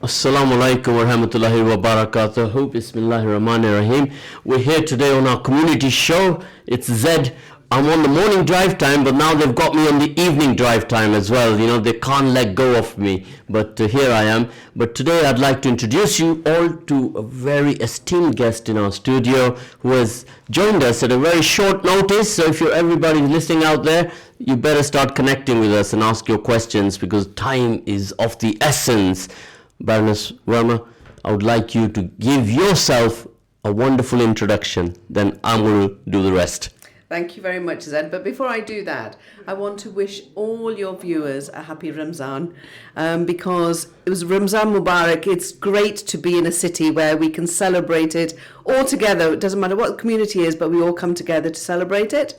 Assalamu alaikum wa rahmatullahi wa barakatuh. Bismillahir Rahmanir Rahim. We're here today on our community show. It's Zed. I'm on the morning drive time, but now they've got me on the evening drive time as well. You know, they can't let go of me. But here I am. But today I'd like to introduce you all to a very esteemed guest in our studio who has joined us at a very short notice. So if you're everybody listening out there, you better start connecting with us and ask your questions because time is of the essence. Baroness Verma, I would like you to give yourself a wonderful introduction. Then I'm going to do the rest. Thank you very much, Zed. But before I do that, I want to wish all your viewers a happy Ramzan because it was Ramzan Mubarak. It's great to be in a city where we can celebrate it all together. It doesn't matter what the community is, but we all come together to celebrate it.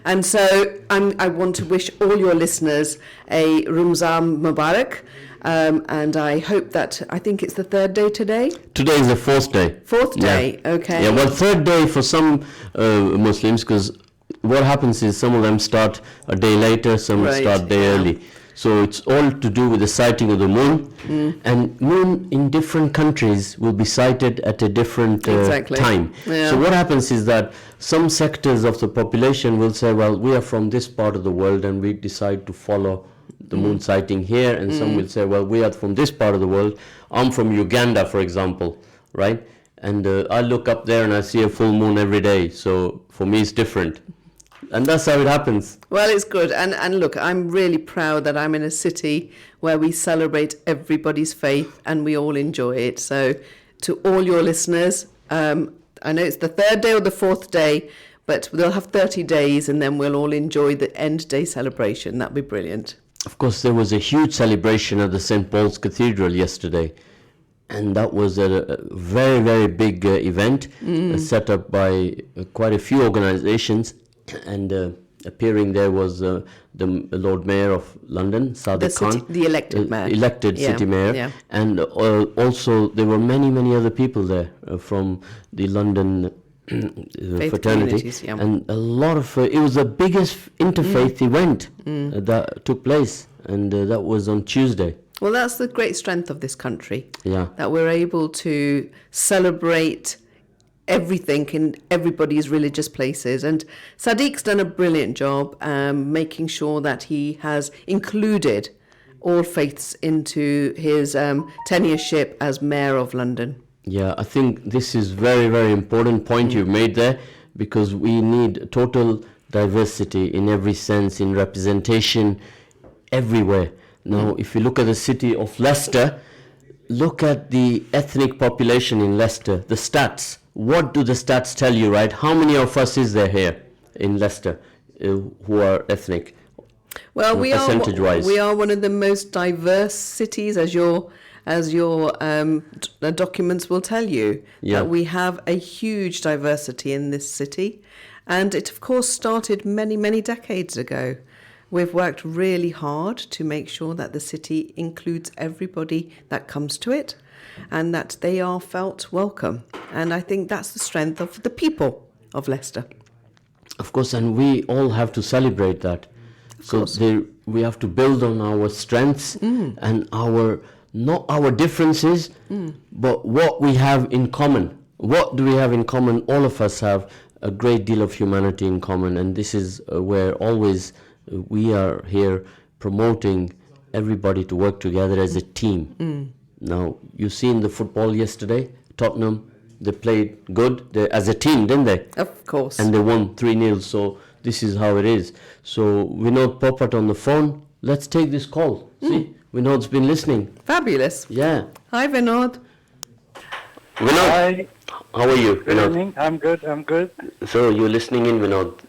And so I want to wish all your listeners a Ramzan Mubarak. And I hope that, I think it's the third day today? Today is the fourth day. Fourth day, yeah. Okay. Yeah, well, third day for some Muslims, because what happens is some of them start a day later, some start a day early. So it's all to do with the sighting of the moon. And moon in different countries will be sighted at a different time. Yeah. So what happens is that some sectors of the population will say, well, we are from this part of the world and we decide to follow the moon sighting here, and some will say, well, we are from this part of the world. I'm from Uganda, for example, right? And I look up there and I see a full moon every day. So for me, it's different. And that's how it happens. Well, it's good. And look, I'm really proud that I'm in a city where we celebrate everybody's faith and we all enjoy it. So to all your listeners, I know it's the third day or the fourth day, but they'll have 30 days and then we'll all enjoy the end day celebration. That'd be brilliant. Of course, there was a huge celebration at the St. Paul's Cathedral yesterday. And that was a very, very big event set up by quite a few organizations. And appearing there was the Lord Mayor of London, Sadiq Khan. The elected mayor. Elected city mayor. Yeah. And also there were many, many other people there from the London fraternity. Yeah. And a lot of, it was the biggest interfaith event that took place. And that was on Tuesday. Well, that's the great strength of this country. Yeah. That we're able to celebrate everything in everybody's religious places. And Sadiq's done a brilliant job making sure that he has included all faiths into his tenureship as Mayor of London. Yeah, I think this is very, very important point you've made there, because we need total diversity in every sense, in representation everywhere. Now, if you look at the city of Leicester, look at the ethnic population in Leicester, the stats. What do the stats tell you, right? How many of us is there here in Leicester who are ethnic? Well, we are one of the most diverse cities, as your documents will tell you. Yeah. That we have a huge diversity in this city, and it of course started many, many decades ago. We've worked really hard to make sure that the city includes everybody that comes to it and that they are felt welcome. And I think that's the strength of the people of Leicester. Of course, and we all have to celebrate that. So we have to build on our strengths and not our differences, but what we have in common. What do we have in common? All of us have a great deal of humanity in common, and this is where always we are here promoting everybody to work together as a team. Now, you seen the football yesterday, Tottenham, they played good as a team, didn't they? Of course. And they won 3-0, so this is how it is. So Vinod Popat on the phone, let's take this call. See, Vinod's been listening. Fabulous. Yeah. Hi, Vinod. Vinod, hi. How are you, Good Vinod? evening. I'm good. So you're listening in, Vinod?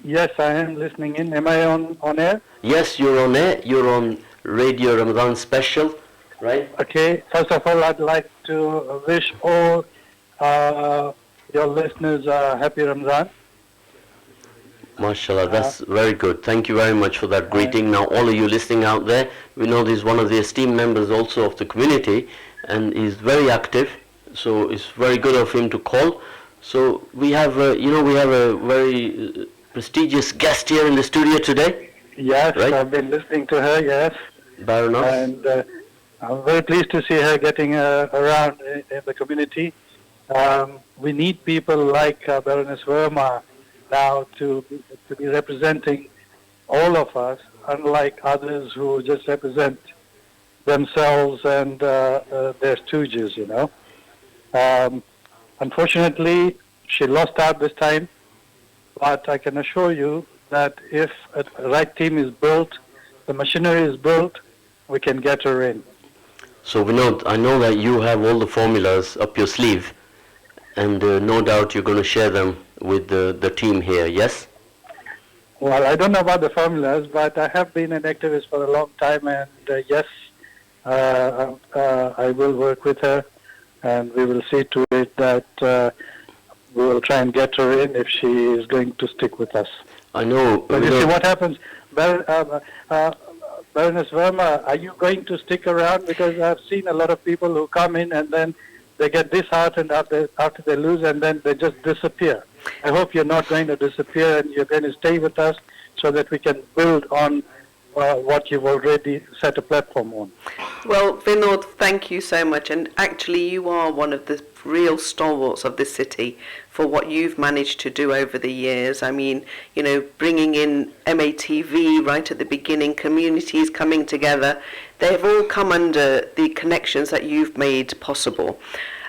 Yes, I am listening in. Am I on air? Yes, you're on air. You're on Radio Ramadan Special, right? Okay. First of all, I'd like to wish all your listeners a happy Ramzan. MashaAllah, that's very good. Thank you very much for that greeting. Now, all of you listening out there, we know he's one of the esteemed members also of the community, and he's very active. So it's very good of him to call. So we have, we have a very prestigious guest here in the studio today. Yes, right? I've been listening to her. Yes. Baroness. And I'm very pleased to see her getting around in the community. We need people like Baroness Verma now to be representing all of us, unlike others who just represent themselves and their stooges, you know. Unfortunately, she lost out this time, but I can assure you that if a right team is built, the machinery is built, we can get her in. So Vinod, I know that you have all the formulas up your sleeve, and no doubt you're going to share them with the team here, yes? Well, I don't know about the formulas, but I have been an activist for a long time, and yes, I will work with her, and we will see to it that we will try and get her in if she is going to stick with us. I know. But you see what happens. Baroness Verma, are you going to stick around? Because I've seen a lot of people who come in and then they get disheartened after they lose and then they just disappear. I hope you're not going to disappear and you're going to stay with us so that we can build on what you've already set a platform on. Well, Vinod, thank you so much. And actually, you are one of the real stalwarts of this city for what you've managed to do over the years. I mean, you know, bringing in MATV right at the beginning, communities coming together. They've all come under the connections that you've made possible.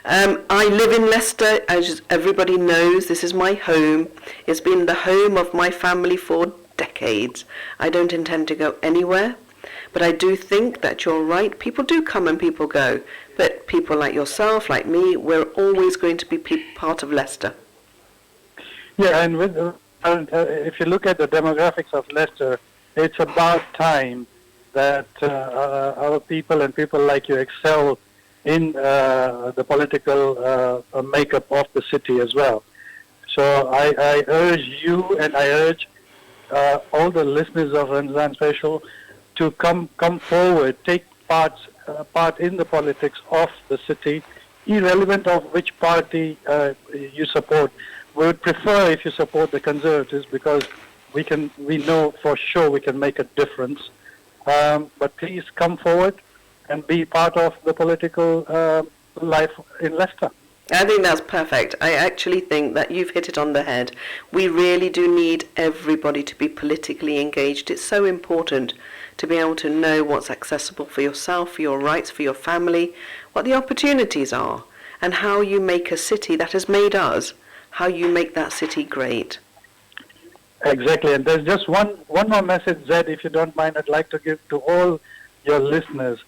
I live in Leicester, as everybody knows. This is my home. It's been the home of my family for decades. I don't intend to go anywhere, but I do think that you're right. People do come and people go, but people like yourself, like me, we're always going to be part of Leicester. Yeah, and if you look at the demographics of Leicester, it's about time that our people and people like you excel in the political makeup of the city as well. So I urge you and I urge all the listeners of Ramzan Special to come forward, take part in the politics of the city, irrelevant of which party you support. We would prefer if you support the Conservatives because we know for sure we can make a difference. But please come forward and be part of the political life in Leicester. I think that's perfect. I actually think that you've hit it on the head. We really do need everybody to be politically engaged. It's so important to be able to know what's accessible for yourself, for your rights, for your family, what the opportunities are, and how you make a city that has made us, how you make that city great. Exactly. And there's just one more message, Zed, if you don't mind, I'd like to give to all your listeners,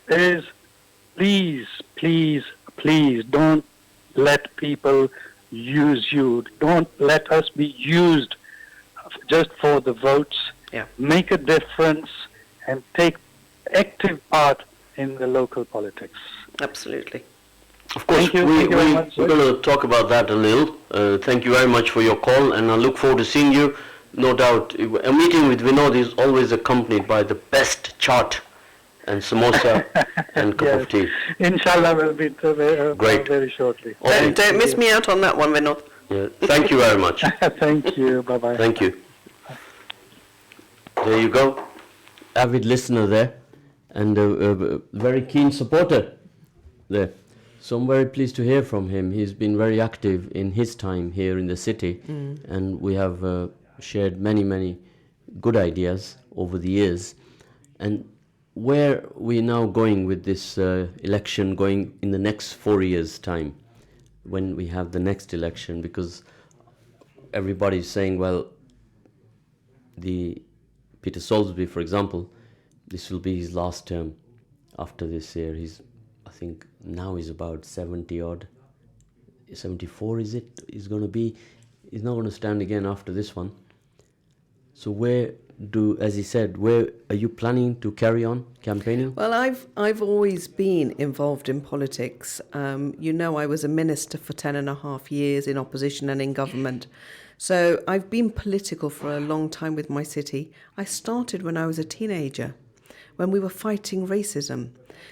is please, please, please don't let people use you. Don't let us be used just for the votes. Yeah. Make a difference and take active part in the local politics. Absolutely. Of course, Thank you. Thank you very much, we're going to talk about that a little. Thank you very much for your call, and I look forward to seeing you. No doubt, a meeting with Vinod is always accompanied by the best chaat and samosa and cup of tea. Inshallah, will be Great. very shortly. Don't miss me out on that one, Vinod. Yeah. Thank you very much. Thank you. Bye-bye. Thank you. There you go. Avid listener there, and a very keen supporter there. So I'm very pleased to hear from him. He's been very active in his time here in the city, and we have shared many good ideas over the years. And where we're now going with this election, going in the next 4 years' time, when we have the next election, because everybody's saying, well, Peter Salisbury, for example, this will be his last term after this year. I think now he's about 70 odd, 74 is it? He's not going to stand again after this one. So as he said, where are you planning to carry on campaigning? Well, I've always been involved in politics. You know, I was a minister for 10.5 years in opposition and in government. So I've been political for a long time with my city. I started when I was a teenager, when we were fighting racism.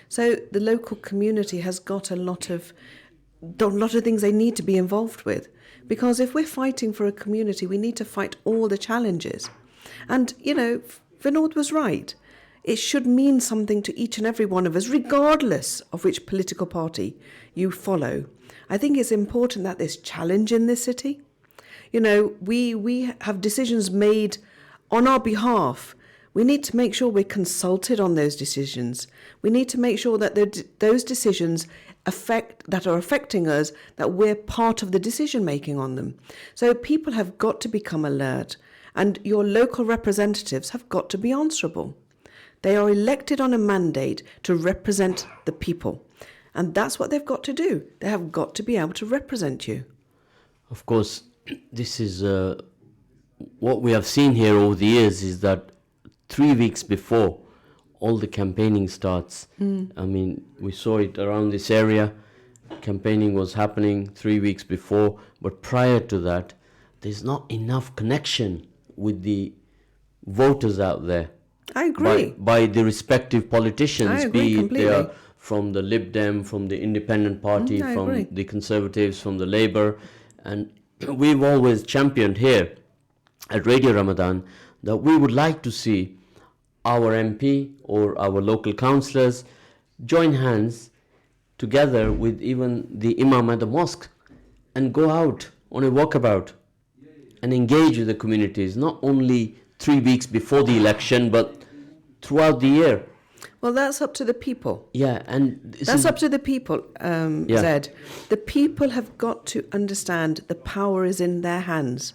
So the local community has got a lot of things they need to be involved with. Because if we're fighting for a community, we need to fight all the challenges. And, you know, Vinod was right. it should mean something to each and every one of us, regardless of which political party you follow. I think it's important that there's challenge in this city. You know, we have decisions made on our behalf. We need to make sure we're consulted on those decisions. We need to make sure that those decisions that are affecting us, that we're part of the decision making on them. So people have got to become alert, and your local representatives have got to be answerable. They are elected on a mandate to represent the people, and that's what they've got to do. They have got to be able to represent you. Of course, this is what we have seen here over the years is that 3 weeks before all the campaigning starts, I mean, we saw it around this area. Campaigning was happening 3 weeks before, but prior to that, there's not enough connection with the voters out there. I agree. By the respective politicians, I agree be it completely. they are from the Lib Dem, from the Independent Party, I from agree. the Conservatives, from the Labour. And we've always championed here at Radio Ramadan that we would like to see our MP or our local councillors join hands together with even the Imam at the mosque and go out on a walkabout and engage with the communities, not only 3 weeks before the election, but throughout the year. Well, that's up to the people. Yeah, and That's up to the people, Zed. The people have got to understand the power is in their hands,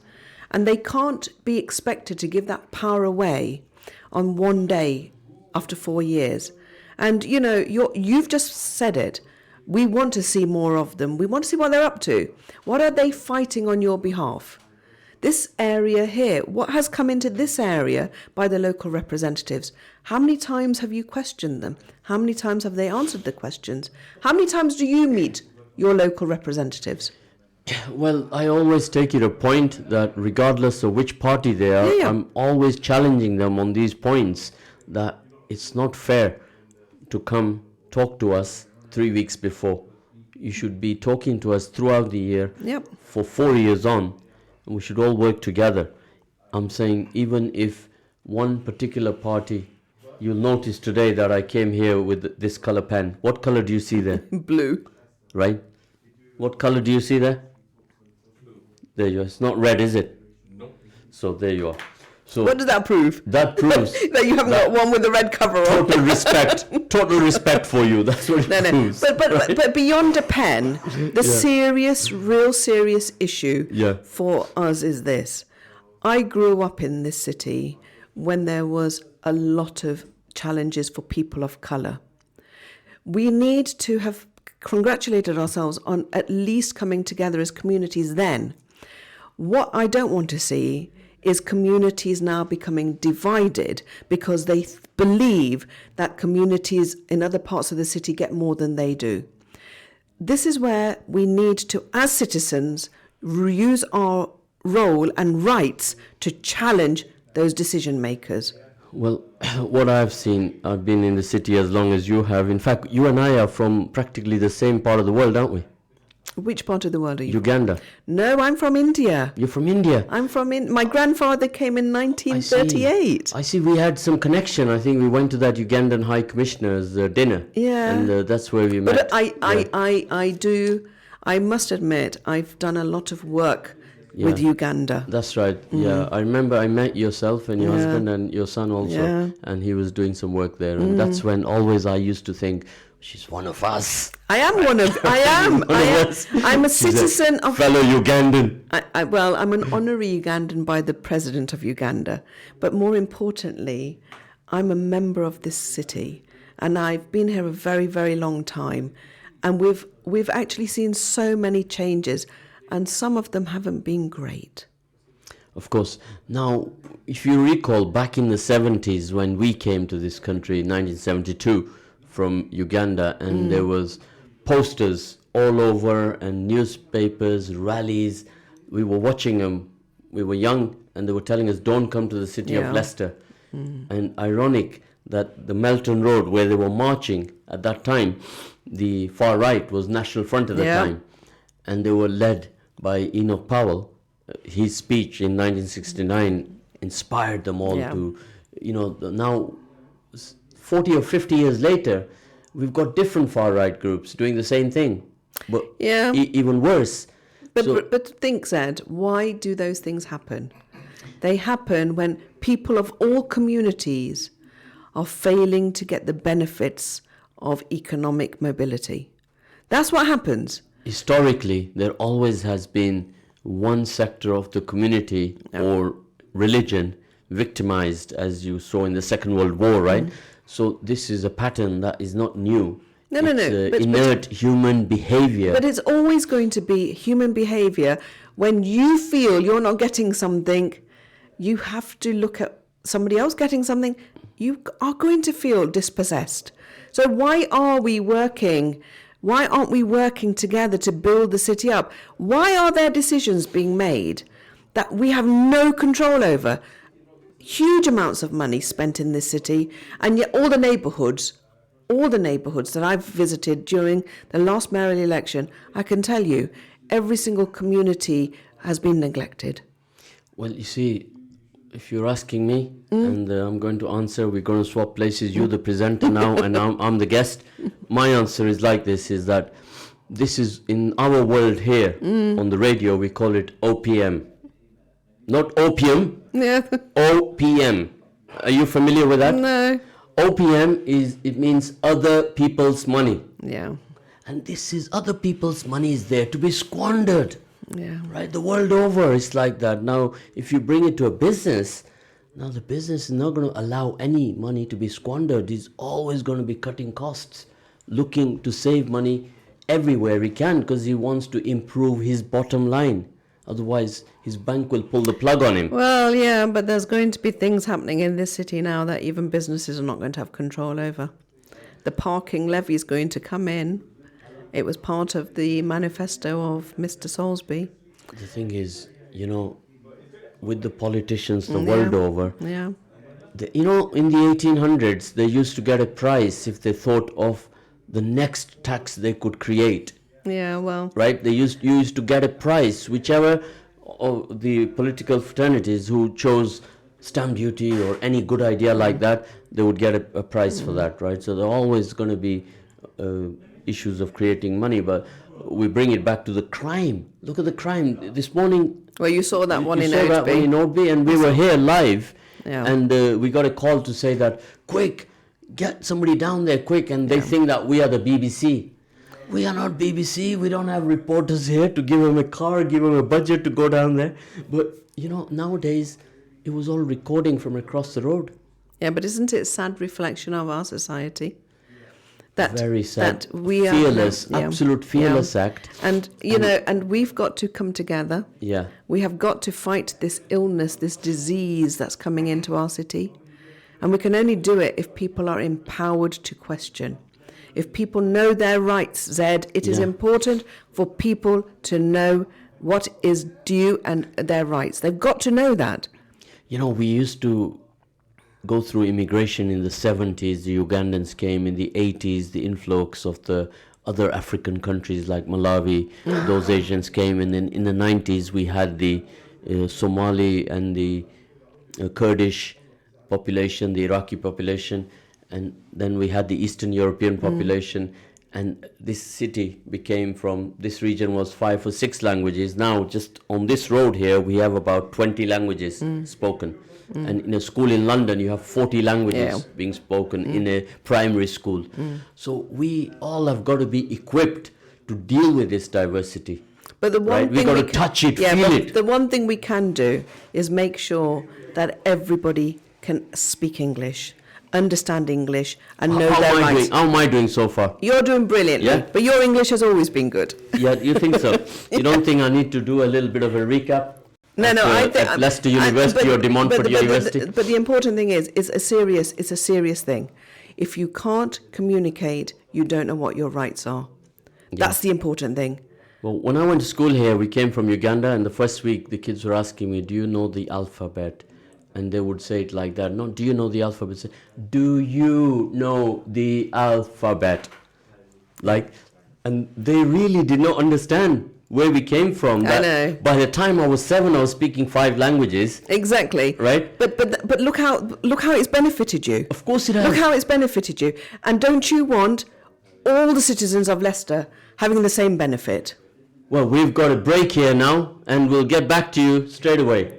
and they can't be expected to give that power away on one day after 4 years. And, you know, you've just said it. We want to see more of them. We want to see what they're up to. What are they fighting on your behalf? This area here, what has come into this area by the local representatives? How many times have you questioned them? How many times have they answered the questions? How many times do you meet your local representatives? well, I always take it a point that regardless of which party they are, Yeah. I'm always challenging them on these points that it's not fair to come talk to us 3 weeks before. You should be talking to us throughout the year Yep. for 4 years on. And we should all work together. I'm saying even if one particular party, you'll notice today that I came here with this color pen. What color do you see there? Blue. Right? What color do you see there? There you are. It's not red, is it? No. So there you are. So What does that prove? that proves That you haven't got one with the red cover on. total respect for you. That's what it No. proves. But beyond a pen, the serious, real serious issue Yeah. for us is this. I grew up in this city when there was a lot of challenges for people of colour. We need to have congratulated ourselves on at least coming together as communities then. What I don't want to see is communities now becoming divided because they believe that communities in other parts of the city get more than they do. This is where we need to, as citizens, use our role and rights to challenge those decision makers. Well, what I've seen, I've been in the city as long as you have. In fact, you and I are from practically the same part of the world, aren't we? Which part of the world are you? Uganda. No, I'm from India. You're from India. I'm from my grandfather came in 1938. I see we had some connection. I think we went to that Ugandan High Commissioner's dinner. Yeah. And that's where we met. But I must admit, I've done a lot of work with Uganda. That's right. Yeah, I remember I met yourself and your husband and your son also, Yeah. and he was doing some work there. And that's when always I used to think, she's one of us. I am one of. I am. I'm a citizen of. Fellow Ugandan. I'm an honorary Ugandan by the president of Uganda, but more importantly, I'm a member of this city, and I've been here a very, very long time, and we've actually seen so many changes, and some of them haven't been great. Of course. Now, if you recall, back in the 70s when we came to this country in 1972 from Uganda, and there was posters all over and newspapers, rallies. We were watching them. We were young, and they were telling us, don't come to the city of Leicester. And ironic that the Melton Road, where they were marching at that time, the far right was National Front at the time, and they were led by Enoch Powell. His speech in 1969 inspired them all to, now 40 or 50 years later, we've got different far-right groups doing the same thing, but Yeah. even worse. But think, Zed, why do those things happen? They happen when people of all communities are failing to get the benefits of economic mobility. That's what happens. Historically, there always has been one sector of the community or religion victimized, as you saw in the Second World War, right? So this is a pattern that is not new. No. It's inert human behavior. But it's always going to be human behavior. When you feel you're not getting something, you have to look at somebody else getting something. You are going to feel dispossessed. So why aren't we working together to build the city up? Why are there decisions being made that we have no control over? Huge amounts of money spent in this city, and yet all the neighbourhoods that I've visited during the last mayoral election, I can tell you, every single community has been neglected. Well, you see, if you're asking me, and I'm going to answer, we're going to swap places. You're the presenter now, and I'm the guest. My answer is like this, is that this is, in our world here, on the radio, we call it OPM. Not opium, Yeah. OPM. Are you familiar with that? No. OPM it means other people's money. Yeah. And this is other people's money is there to be squandered. Yeah. Right, the world over it's like that. Now, if you bring it to a business, now the business is not going to allow any money to be squandered. He's always going to be cutting costs, looking to save money everywhere he can, because he wants to improve his bottom line. Otherwise, his bank will pull the plug on him. Well, yeah, but there's going to be things happening in this city now that even businesses are not going to have control over. The parking levy is going to come in. It was part of the manifesto of Mr. Salisbury. The thing is, with the politicians the world over, Yeah. in the 1800s, they used to get a prize if they thought of the next tax they could create. Yeah, well. Right? You used to get a prize, whichever of the political fraternities who chose stamp duty or any good idea like that, they would get a prize for that, right? So there are always going to be issues of creating money, but we bring it back to the crime. Look at the crime. This morning... Well, you saw that one in Oadby. You saw that one in Oadby, and we were here live, and we got a call to say that, quick, get somebody down there, quick, and they think that we are the BBC. We are not BBC. We don't have reporters here to give them a car, give them a budget to go down there. But, nowadays, it was all recording from across the road. Yeah, but isn't it a sad reflection of our society? Very sad. That we are fearless, absolute fearless act. And, and we've got to come together. Yeah. We have got to fight this illness, this disease that's coming into our city. And we can only do it if people are empowered to question. If people know their rights, Zed, it is important for people to know what is due and their rights. They've got to know that. We used to go through immigration in the 70s. The Ugandans came in the 80s, the influx of the other African countries like Malawi, those Asians came. And then in the 90s, we had the Somali and the Kurdish population, the Iraqi population. And then we had the Eastern European population, and this city became this region was 5 or 6 languages. Now, just on this road here, we have about 20 languages spoken. And in a school in London, you have 40 languages being spoken in a primary school. So we all have got to be equipped to deal with this diversity. But the one We've got to touch it, feel it. The one thing we can do is make sure that everybody can speak English, understand English, and know their rights. How am I doing so far? You're doing brilliantly, but your English has always been good. Yeah, you think so? You don't think I need to do a little bit of a recap? No, I think at Leicester University or De Montfort University. But the important thing is, it's a serious thing. If you can't communicate, you don't know what your rights are. That's the important thing. Well, when I went to school here, we came from Uganda, and the first week the kids were asking me, "Do you know the alphabet?" And they would say it like that. No, do you know the alphabet? Say, do you know the alphabet? And they really did not understand where we came from. I know. By the time I was 7, I was speaking 5 languages. Exactly. Right. But look how it's benefited you. Of course it has. Look how it's benefited you. And don't you want all the citizens of Leicester having the same benefit? Well, we've got a break here now, and we'll get back to you straight away.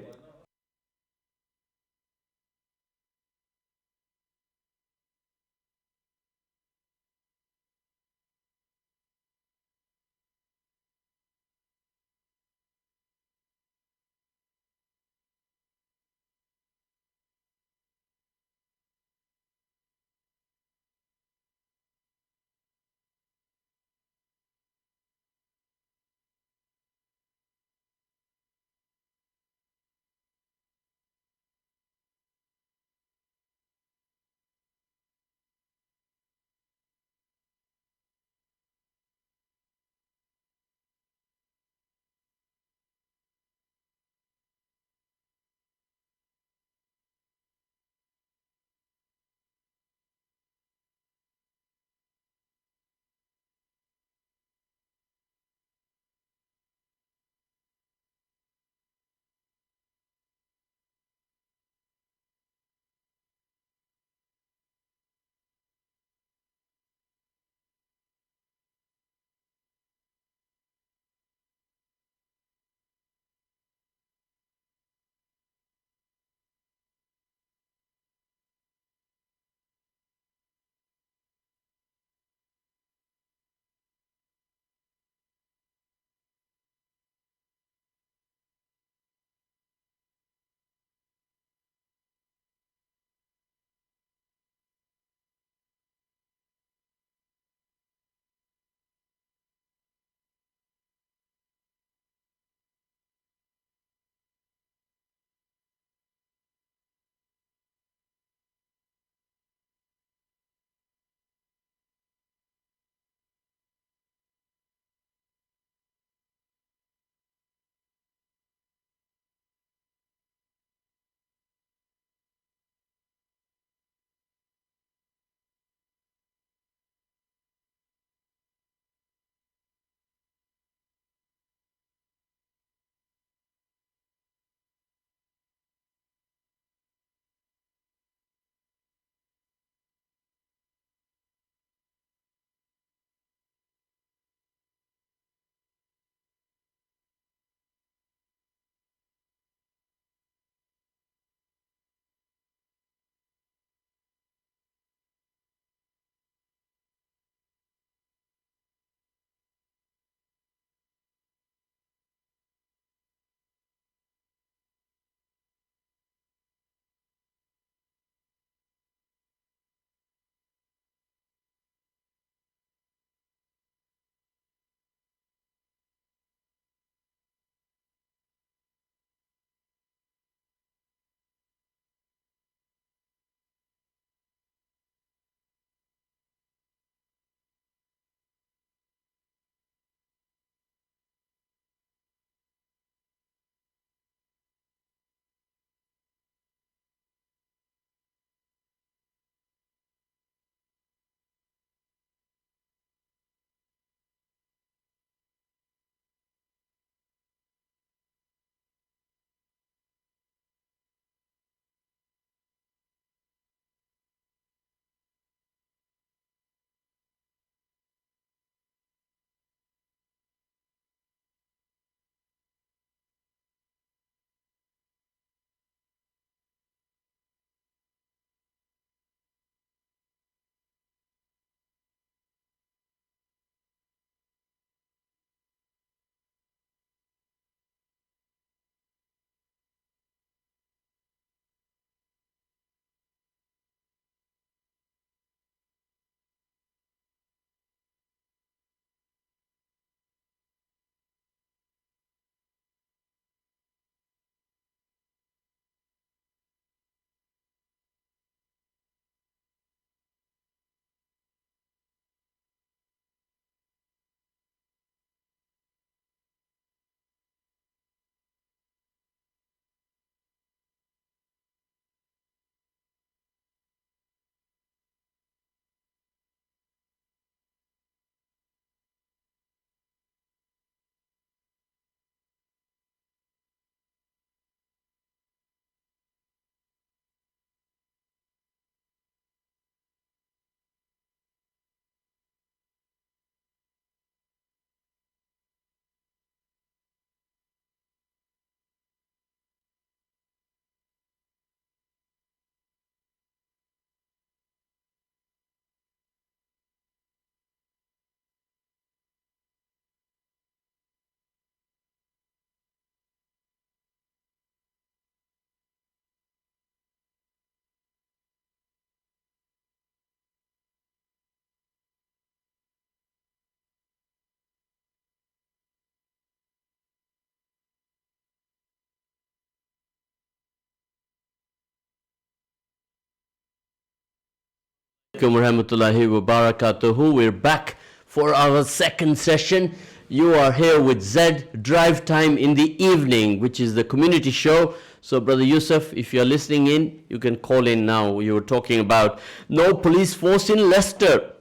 Assalamualaikum warahmatullahi wabarakatuh. We're back for our second session. You are here with Zed Drive Time in the Evening, which is the community show. So, Brother Yusuf, if you're listening in, you can call in now. You were talking about no police force in Leicester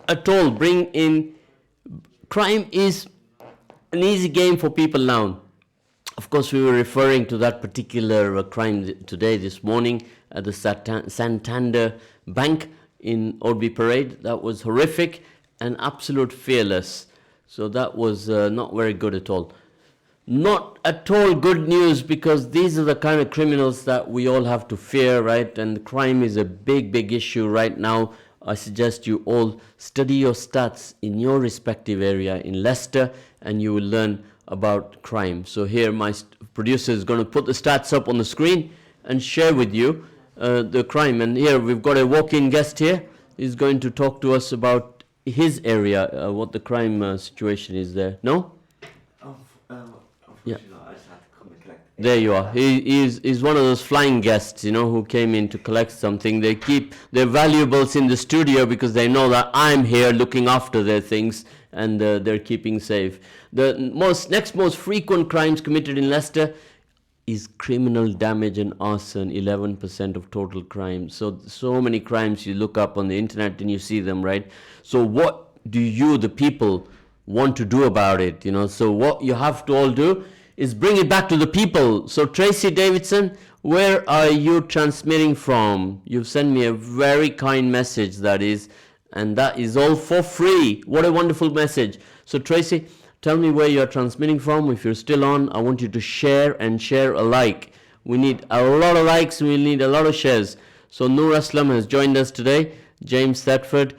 at all. Bring in crime is an easy game for people now. Of course, we were referring to that particular crime today, this morning, at the Santander Bank in Oldby Parade. That was horrific and absolute fearless. So that was not very good at all. Not at all good news, because these are the kind of criminals that we all have to fear, right? And crime is a big, big issue right now. I suggest you all study your stats in your respective area in Leicester, and you will learn about crime. So here my producer is going to put the stats up on the screen and share with you the crime. And here we've got a walk-in guest here. He's going to talk to us about his area, what the crime situation is there. No? Yeah. There you are. He's one of those flying guests, you know, who came in to collect something. They keep their valuables in the studio because they know that I'm here looking after their things, and they're keeping safe. The next most frequent crimes committed in Leicester is criminal damage and arson, 11% of total crimes. So many crimes you look up on the internet and you see them, right? So what do you, the people, want to do about it? You know, so what you have to all do is bring it back to the people. So Tracy Davidson, where are you transmitting from? You've sent me a very kind message, that is, and that is all for free. What a wonderful message. So Tracy, tell me where you're transmitting from. If you're still on, I want you to share and share alike. We need a lot of likes, we need a lot of shares. So Noor Aslam has joined us today. James Thetford,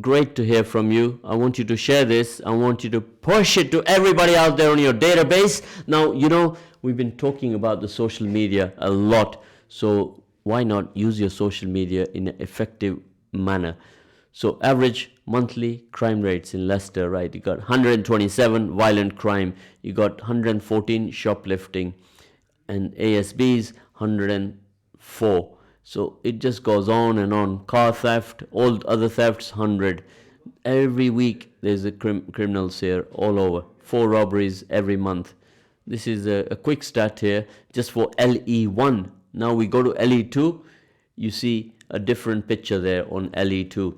great to hear from you. I want you to share this. I want you to push it to everybody out there on your database. Now, you know, we've been talking about the social media a lot. So why not use your social media in an effective manner? So average monthly crime rates in Leicester, right? You got 127 violent crime. You got 114 shoplifting. And ASBs, 104. So it just goes on and on. Car theft, all other thefts, 100. Every week there's a criminals here all over. 4 robberies every month. This is a quick stat here just for LE1. Now we go to LE2. You see a different picture there on LE2.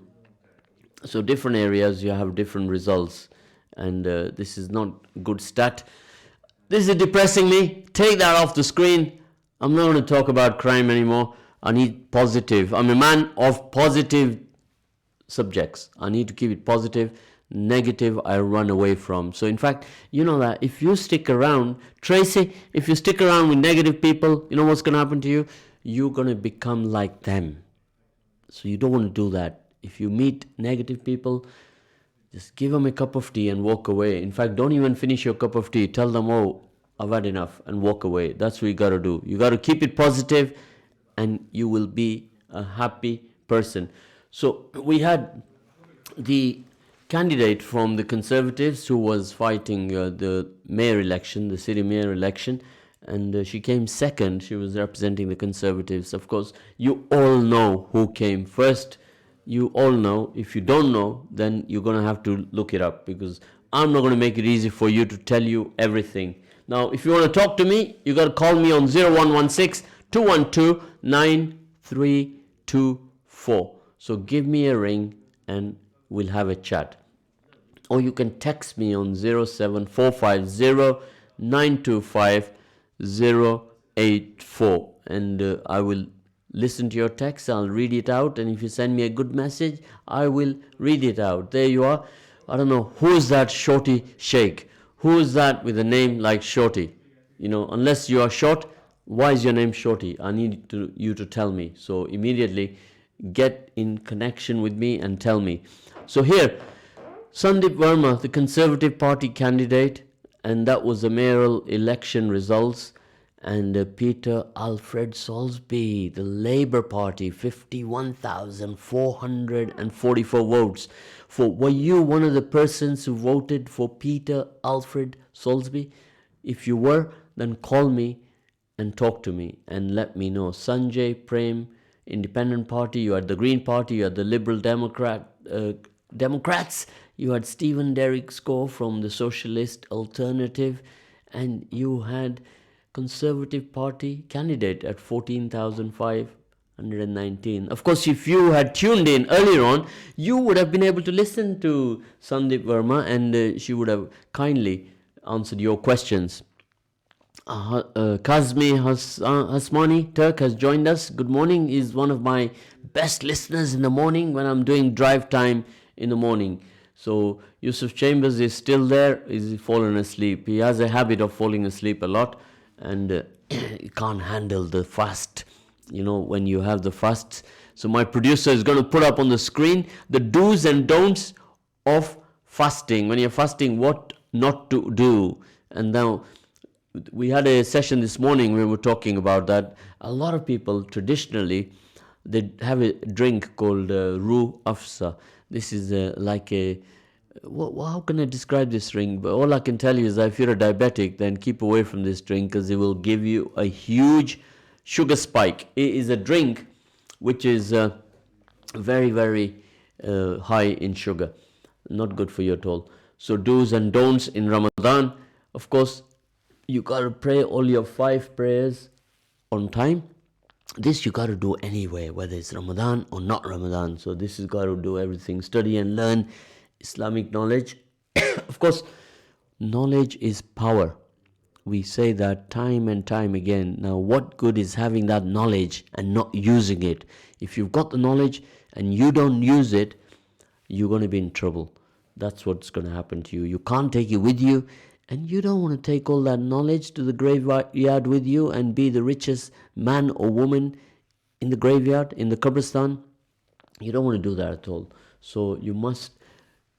So different areas, you have different results. And this is not good stat. This is depressing me. Take that off the screen. I'm not going to talk about crime anymore. I need positive. I'm a man of positive subjects. I need to keep it positive. Negative, I run away from. So in fact, you know that if you stick around, Tracy, if you stick around with negative people, you know what's going to happen to you? You're going to become like them. So you don't want to do that. If you meet negative people, just give them a cup of tea and walk away. In fact, don't even finish your cup of tea. Tell them, oh, I've had enough, and walk away. That's what you got to do. You got to keep it positive, and you will be a happy person. So we had the candidate from the Conservatives who was fighting the mayor election, the city mayor election, and she came second. She was representing the Conservatives. Of course, you all know who came first. You all know. If you don't know, then you're going to have to look it up, because I'm not going to make it easy for you to tell you everything. Now, if you want to talk to me, you got to call me on 0116 212 9324. So give me a ring and we'll have a chat. Or you can text me on 07450 925 084, and I will listen to your text. I'll read it out, and if you send me a good message, I will read it out. There you are. I don't know, who is that Shorty Sheikh? Who is that with a name like Shorty? You know, unless you are short, why is your name Shorty? I need you to tell me. So immediately get in connection with me and tell me. So here, Sandip Verma, the Conservative Party candidate, and that was the mayoral election results. And Peter Alfred Soulsby, the Labour Party, 51,444 votes. Were you one of the persons who voted for Peter Alfred Soulsby? If you were, then call me and talk to me and let me know. Sanjay Prem, Independent Party, you had the Green Party, you had the Liberal Democrats, you had Stephen Derrick Score from the Socialist Alternative, and you had Conservative Party candidate at 14,519. Of course, if you had tuned in earlier on, you would have been able to listen to Sandeep Verma, and she would have kindly answered your questions. Kazmi Hasmani Turk has joined us. Good morning. He's one of my best listeners in the morning when I'm doing drive time in the morning. So Yusuf Chambers is still there. He's fallen asleep. He has a habit of falling asleep a lot, and he can't handle the fast, when you have the fasts. So my producer is going to put up on the screen the do's and don'ts of fasting. When you're fasting, what not to do. And now we had a session this morning where we were talking about that. A lot of people traditionally, they have a drink called Roo Afsa. This is how can I describe this drink? But all I can tell you is that if you're a diabetic, then keep away from this drink because it will give you a huge sugar spike. It is a drink which is very, very high in sugar. Not good for you at all. So do's and don'ts in Ramadan. Of course, you got to pray all your 5 prayers on time. This you got to do anyway, whether it's Ramadan or not Ramadan. So this is got to do everything. Study and learn Islamic knowledge. Of course, knowledge is power. We say that time and time again. Now, what good is having that knowledge and not using it? If you've got the knowledge and you don't use it, you're going to be in trouble. That's what's going to happen to you. You can't take it with you, and you don't want to take all that knowledge to the graveyard with you and be the richest man or woman in the graveyard, in the Qabristan. You don't want to do that at all. So you must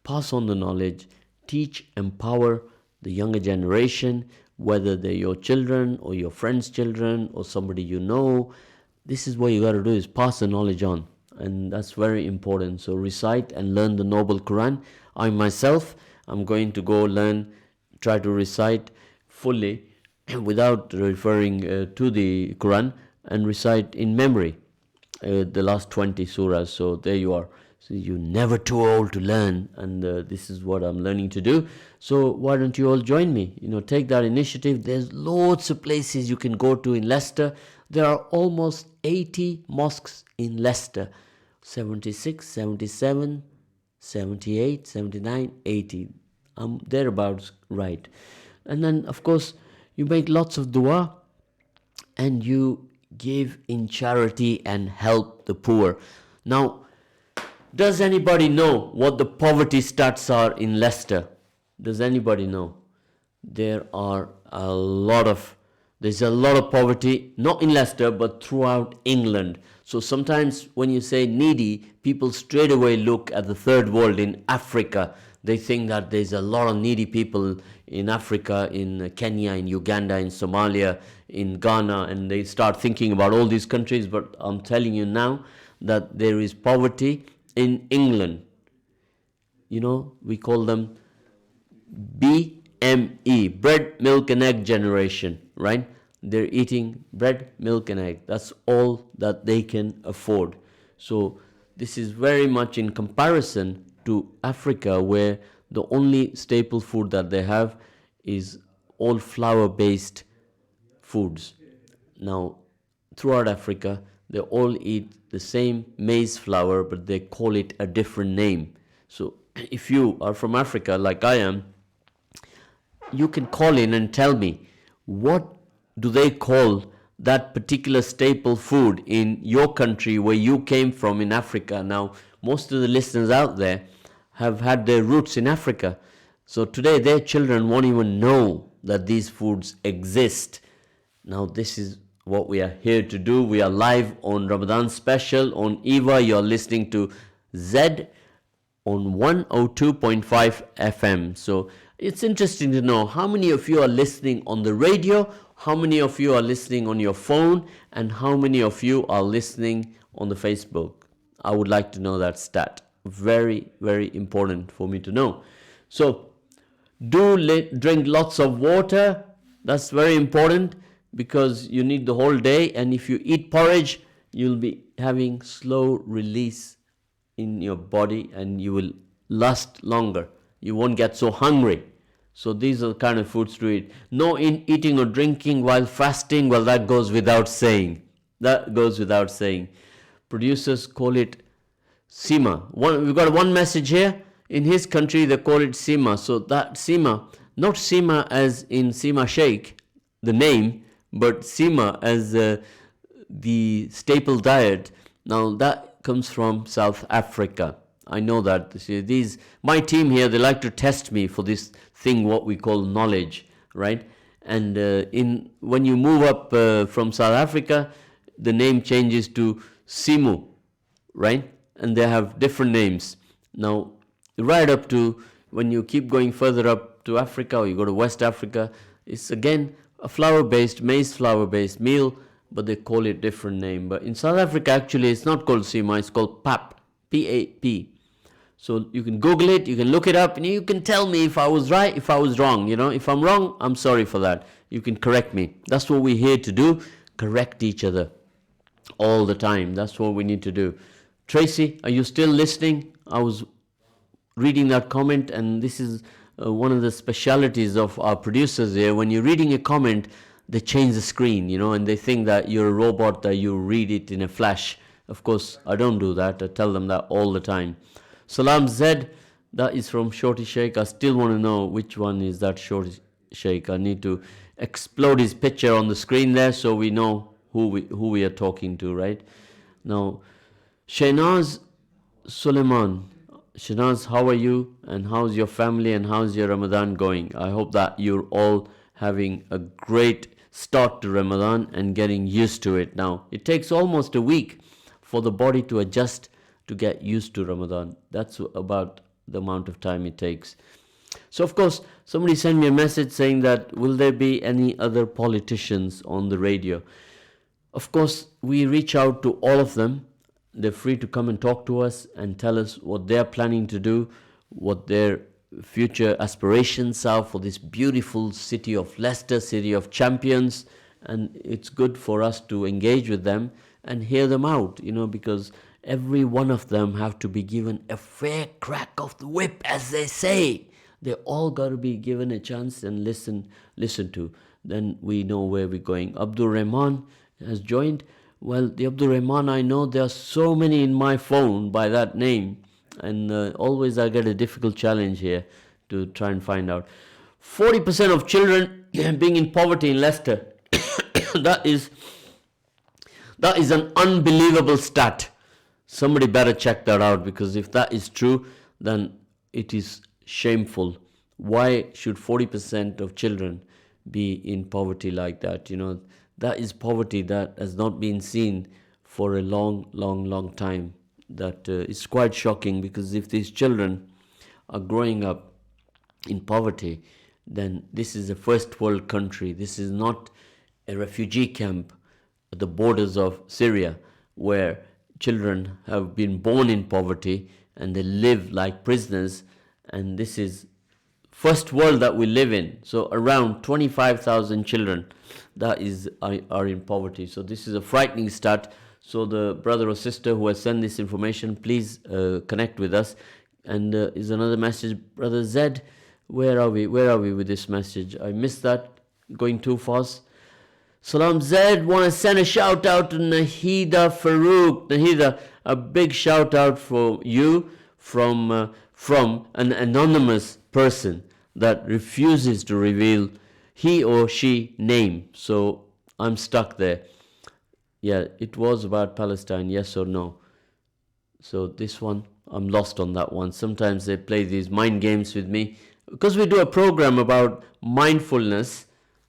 pass on the knowledge, teach, empower the younger generation, whether they're your children or your friends' children or somebody you know. This is what you got to do, is pass the knowledge on. And that's very important. So recite and learn the Noble Quran. I myself, I'm going to go try to recite fully without referring to the Quran, and recite in memory the last 20 surahs. So there you are. So you're never too old to learn, and this is what I'm learning to do. So why don't you all join me? Take that initiative. There's loads of places you can go to in Leicester. There are almost 80 mosques in Leicester. 76, 77, 78, 79, 80. I'm thereabouts right. And then, of course, you make lots of dua, and you give in charity and help the poor. Now, does anybody know what the poverty stats are in Leicester? Does anybody know? There's a lot of poverty, not in Leicester, but throughout England. So sometimes when you say needy, people straight away look at the third world in Africa. They think that there's a lot of needy people in Africa, in Kenya, in Uganda, in Somalia, in Ghana, and they start thinking about all these countries. But I'm telling you now that there is poverty in England. We call them BME, bread, milk and egg generation, right? They're eating bread, milk and egg. That's all that they can afford. So this is very much in comparison to Africa, where the only staple food that they have is all flour-based foods. Now, throughout Africa, they all eat the same maize flour, but they call it a different name. So if you are from Africa, like I am, you can call in and tell me, what do they call that particular staple food in your country where you came from in Africa? Now, most of the listeners out there have had their roots in Africa. So today their children won't even know that these foods exist. Now, this is what we are here to do. We are live on Ramadan special on Eva. You're listening to Z on 102.5 FM. So it's interesting to know how many of you are listening on the radio, how many of you are listening on your phone, and how many of you are listening on the Facebook. I would like to know that stat. Very, very important for me to know. So drink lots of water. That's very important, because you need the whole day. And if you eat porridge, you'll be having slow release in your body and you will last longer. You won't get so hungry. So these are the kind of foods to eat. No eating or drinking while fasting, well, that goes without saying. That goes without saying. Producers call it Sima. We've got one message here. In his country, they call it Sima. So that Sima, not Sima as in Sima Sheikh, the name, but Sima as the staple diet. Now that comes from South Africa. I know that. See, my team here, they like to test me for this thing, what we call knowledge, right? And when you move up from South Africa, the name changes to Simu, right? And they have different names. Now, right up to when you keep going further up to Africa, or you go to West Africa, it's again a flour-based, maize flour-based meal, but they call it different name. But in South Africa, actually, it's not called Sima, it's called PAP, P-A-P. So you can Google it, you can look it up, and you can tell me if I was right, if I was wrong. If I'm wrong, I'm sorry for that. You can correct me. That's what we're here to do, correct each other all the time. That's what we need to do. Tracy, are you still listening? I was reading that comment, and this is one of the specialities of our producers here. When you're reading a comment, they change the screen, and they think that you're a robot, that you read it in a flash. Of course, I don't do that. I tell them that all the time. Salam Zed, that is from Shorty Sheikh. I still want to know which one is that Shorty Sheikh. I need to explode his picture on the screen there so we know who we are talking to, right? Now, Shahnaz Suleiman. Shahnaz, how are you? And how's your family? And how's your Ramadan going? I hope that you're all having a great start to Ramadan and getting used to it now. It takes almost a week for the body to adjust to get used to Ramadan. That's about the amount of time it takes. So, of course, somebody sent me a message saying that, will there be any other politicians on the radio? Of course, we reach out to all of them. They're free to come and talk to us and tell us what they're planning to do, what their future aspirations are for this beautiful city of Leicester, city of champions. And it's good for us to engage with them and hear them out, because every one of them have to be given a fair crack of the whip, as they say. They all got to be given a chance and listen to. Then we know where we're going. Abdul Rahman has joined. Well, the Abdul Rahman I know, there are so many in my phone by that name. And always I get a difficult challenge here to try and find out. 40% of children being in poverty in Leicester. That is an unbelievable stat. Somebody better check that out, because if that is true, then it is shameful. Why should 40% of children be in poverty like that? That is poverty that has not been seen for a long time. That is quite shocking, because if these children are growing up in poverty, then this is a first world country. This is not a refugee camp at the borders of Syria, where children have been born in poverty and they live like prisoners. And this is first world that we live in. So around 25,000 children are in poverty. So this is a frightening stat. So the brother or sister who has sent this information, please connect with us. And is another message, Brother Zed, where are we with this message? I missed that, going too fast. Salam Zed, want to send a shout out to Nahida Farouk. Nahida, a big shout out for you from an anonymous person that refuses to reveal he or she name. So I'm stuck there. Yeah, it was about Palestine, yes or no. So this one, I'm lost on that one. Sometimes they play these mind games with me. Because we do a program about mindfulness,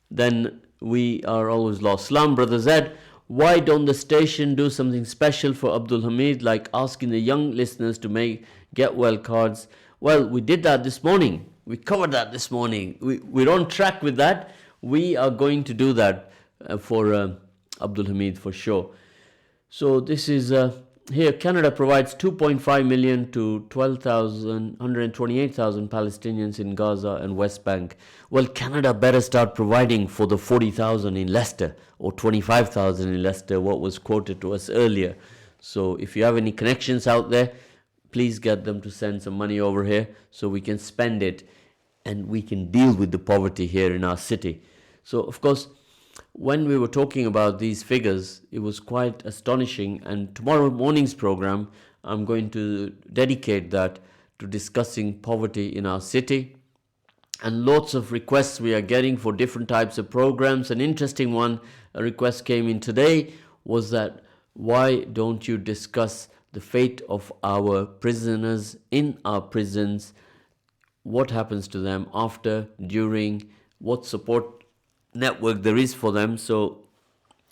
then we are always lost. Salam, Brother Zed. Why don't the station do something special for Abdul Hamid, like asking the young listeners to make get well cards? Well, we did that this morning. We covered that this morning. We're on track with that. We are going to do that for Abdul Hamid for sure. So this is here Canada provides 2.5 million to 128,000 Palestinians in Gaza and West Bank. Well, Canada better start providing for the 40,000 in Leicester or 25,000 in Leicester, what was quoted to us earlier. So if you have any connections out there, please get them to send some money over here so we can spend it and we can deal with the poverty here in our city. So, of course, when we were talking about these figures, it was quite astonishing. And tomorrow morning's program, I'm going to dedicate that to discussing poverty in our city. And lots of requests we are getting for different types of programs. An interesting one, a request came in today, was that why don't you discuss the fate of our prisoners in our prisons? What happens to them after, during, what support network there is for them. So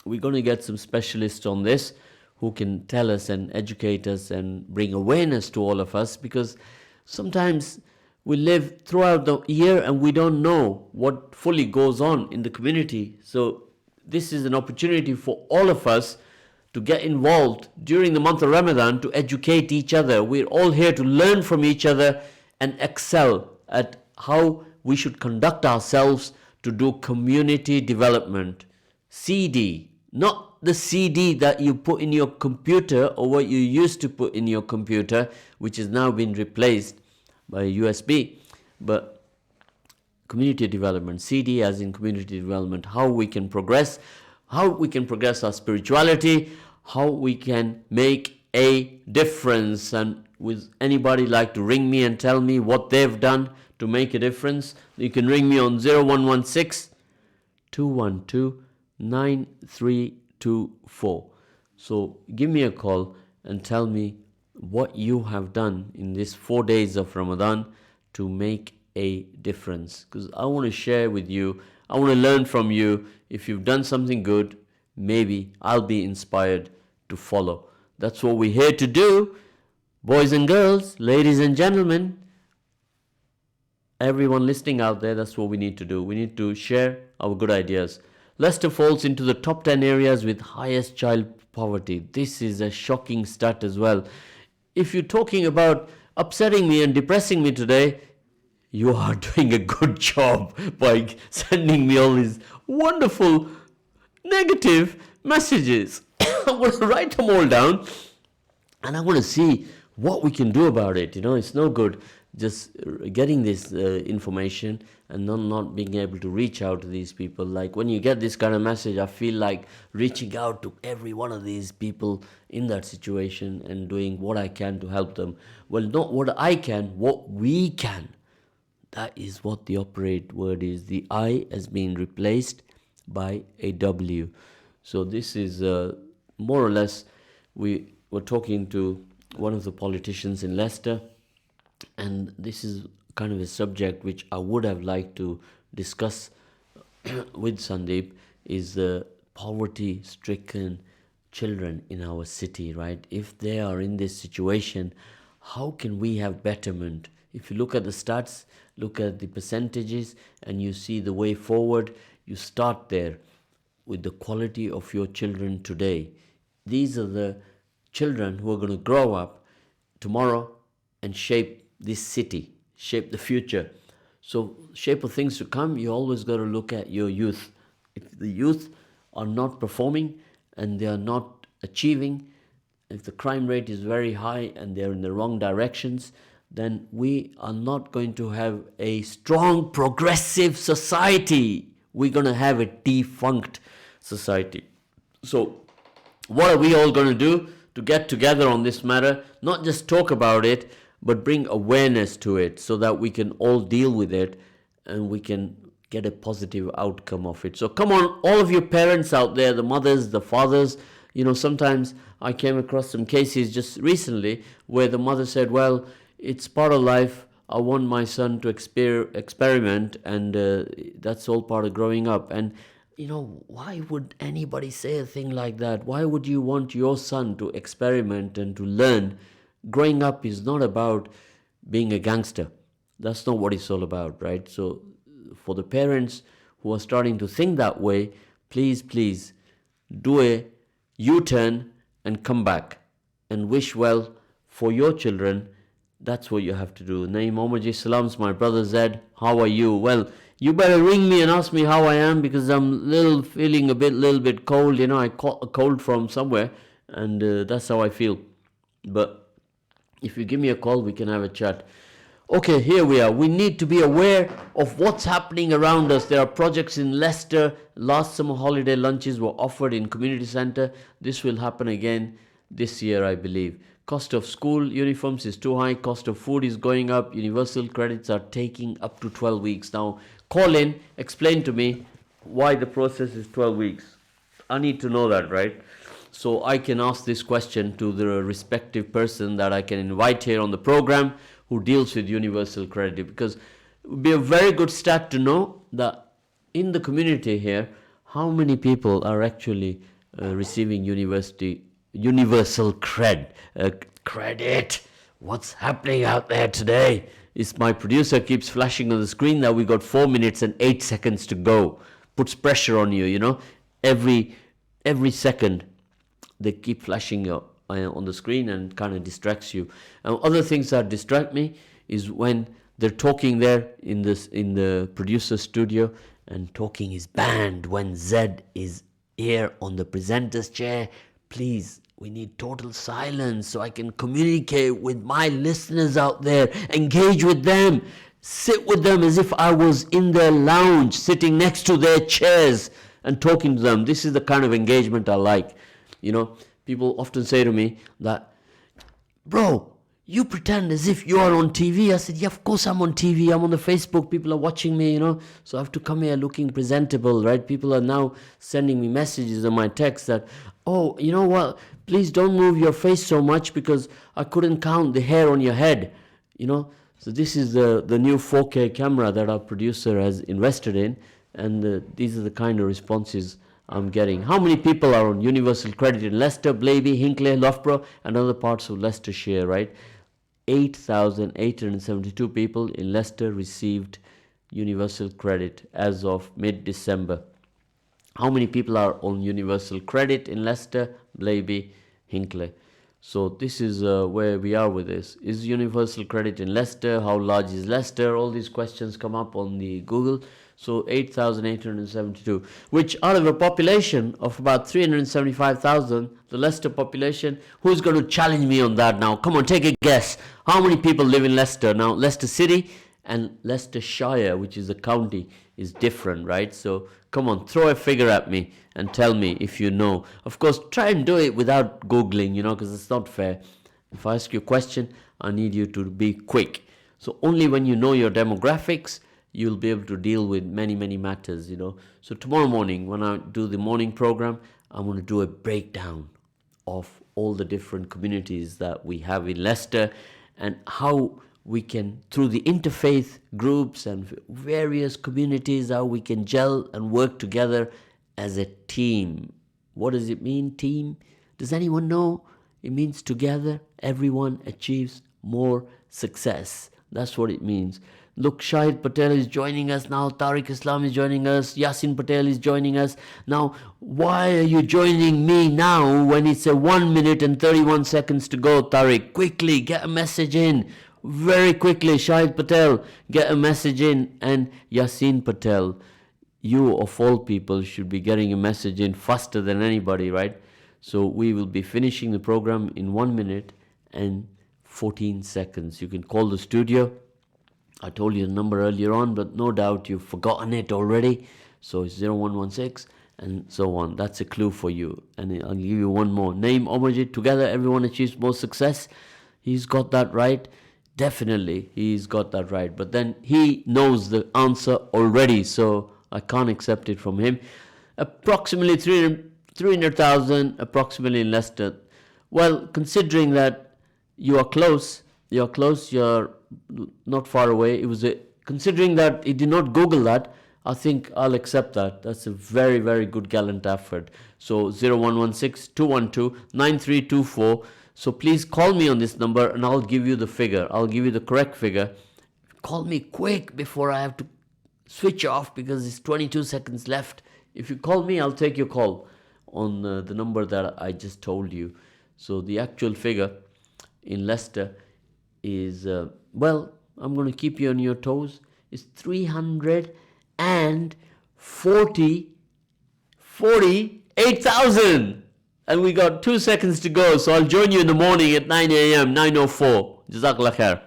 we're going to get some specialists on this who can tell us and educate us and bring awareness to all of us, because sometimes we live throughout the year and we don't know what fully goes on in the community. So this is an opportunity for all of us to get involved during the month of Ramadan to educate each other. We're all here to learn from each other and excel at how we should conduct ourselves to do community development. CD, not the CD that you put in your computer or what you used to put in your computer, which has now been replaced by USB, but community development, CD as in community development, how we can progress our spirituality, how we can make a difference. And with anybody like to ring me and tell me what they've done to make a difference, you can ring me on 0116 212 9324. So give me a call and tell me what you have done in these 4 days of Ramadan to make a difference, because I want to share with you, I want to learn from you. If you've done something good, maybe I'll be inspired to follow. That's what we're here to do, boys and girls, ladies and gentlemen, everyone listening out there. That's what we need to do. We need to share our good ideas. Leicester falls into the top 10 areas with highest child poverty. This is a shocking stat as well. If you're talking about upsetting me and depressing me today, you are doing a good job by sending me all these wonderful negative messages. I'm going to write them all down and I want to see what we can do about it. It's no good just getting this information and not being able to reach out to these people. Like when you get this kind of message, I feel like reaching out to every one of these people in that situation and doing what I can to help them. Well, not what I can, what we can. That is what the operate word is. The I has been replaced by a W. So this is more or less, we were talking to one of the politicians in Leicester, and this is kind of a subject which I would have liked to discuss with Sandeep, is the poverty-stricken children in our city, right? If they are in this situation, how can we have betterment? If you look at the stats, look at the percentages, and you see the way forward, you start there with the quality of your children today. These are the children who are going to grow up tomorrow and shape this city, shape the future. So, shape of things to come, you always got to look at your youth. If the youth are not performing and they are not achieving, if the crime rate is very high and they're in the wrong directions, then we are not going to have a strong, progressive society. We're going to have a defunct society. So, what are we all going to do to get together on this matter? Not just talk about it, but bring awareness to it so that we can all deal with it and we can get a positive outcome of it. So come on, all of your parents out there, the mothers, the fathers, sometimes I came across some cases just recently where the mother said, well, it's part of life. I want my son to experiment, and that's all part of growing up. And why would anybody say a thing like that? Why would you want your son to experiment and to learn? Growing up is not about being a gangster. That's not what it's all about, right? So for the parents who are starting to think that way, please do a U-turn and come back and wish well for your children, that's what you have to do. Naeem Omarji, salams, my brother Zed. How are you? Well, you better ring me and ask me how I am, because I'm feeling a little bit cold. You know, I caught a cold from somewhere, and that's how I feel. But if you give me a call, we can have a chat. Okay, here we are. We need to be aware of what's happening around us. There are projects in Leicester. Last summer holiday lunches were offered in community centre. This will happen again this year, I believe. Cost of school uniforms is too high. Cost of food is going up. Universal credits are taking up to 12 weeks. Now, call in, explain to me why the process is 12 weeks. I need to know that, right? So I can ask this question to the respective person that I can invite here on the program who deals with universal credit, because it would be a very good stat to know that in the community here, how many people are actually receiving universal credit. What's happening out there today? Is my producer keeps flashing on the screen that we got 4 minutes and 8 seconds to go. Puts pressure on you, you know. Every second they keep flashing on the screen and kind of distracts you. Other things that distract me is when they're talking there in the producer studio, and talking is banned when Zed is here on the presenter's chair. Please, we need total silence so I can communicate with my listeners out there, engage with them, sit with them as if I was in their lounge, sitting next to their chairs and talking to them. This is the kind of engagement I like. You know, people often say to me that, bro, you pretend as if you are on TV. I said, yeah, of course I'm on TV. I'm on the Facebook. People are watching me, you know. So I have to come here looking presentable, right? People are now sending me messages on my text that, oh, you know what? Please don't move your face so much because I couldn't count the hair on your head, you know. So this is the new 4K camera that our producer has invested in. And these are the kind of responses I'm getting. How many people are on universal credit in Leicester, Blaby, Hinckley, Loughborough and other parts of Leicestershire, right? 8,872 people in Leicester received universal credit as of mid-December. How many people are on universal credit in Leicester, Blaby, Hinckley? So this is where we are with this. Is universal credit in Leicester? How large is Leicester? All these questions come up on the Google. So 8,872, which out of a population of about 375,000, the Leicester population, who's going to challenge me on that now? Come on, take a guess. How many people live in Leicester? Now, Leicester City and Leicestershire, which is a county, is different, right? So come on, throw a figure at me and tell me if you know. Of course, try and do it without Googling, you know, because it's not fair. If I ask you a question, I need you to be quick. So only when you know your demographics, you'll be able to deal with many, many matters, you know. So tomorrow morning, when I do the morning program, I'm going to do a breakdown of all the different communities that we have in Leicester and how we can, through the interfaith groups and various communities, how we can gel and work together as a team. What does it mean, team? Does anyone know? It means together, everyone achieves more success. That's what it means. Look, Shahid Patel is joining us now. Tariq Islam is joining us. Yasin Patel is joining us. Now, why are you joining me now when it's a 1 minute and 31 seconds to go, Tariq? Quickly, get a message in. Very quickly, Shahid Patel, get a message in. And Yasin Patel, you of all people should be getting a message in faster than anybody, right? So we will be finishing the program in 1 minute and 14 seconds. You can call the studio. I told you the number earlier on, but no doubt you've forgotten it already. So it's 0116 and so on. That's a clue for you. And I'll give you one more. Naeem Omarji, together everyone achieves more success. He's got that right. Definitely, he's got that right. But then he knows the answer already, so I can't accept it from him. Approximately 300,000 approximately in Leicester. Well, considering that you are close, you're not far away. It was considering that he did not Google that, I think I'll accept that. That's a very, very good gallant effort. So 0116 212 9324. So please call me on this number and I'll give you the figure. I'll give you the correct figure. Call me quick before I have to switch off because it's 22 seconds left. If you call me, I'll take your call on the number that I just told you. So the actual figure in Leicester is, well, I'm going to keep you on your toes, is 348,000. And we got 2 seconds to go, so I'll join you in the morning at 9 a.m., 9:04. Jazakallah khair.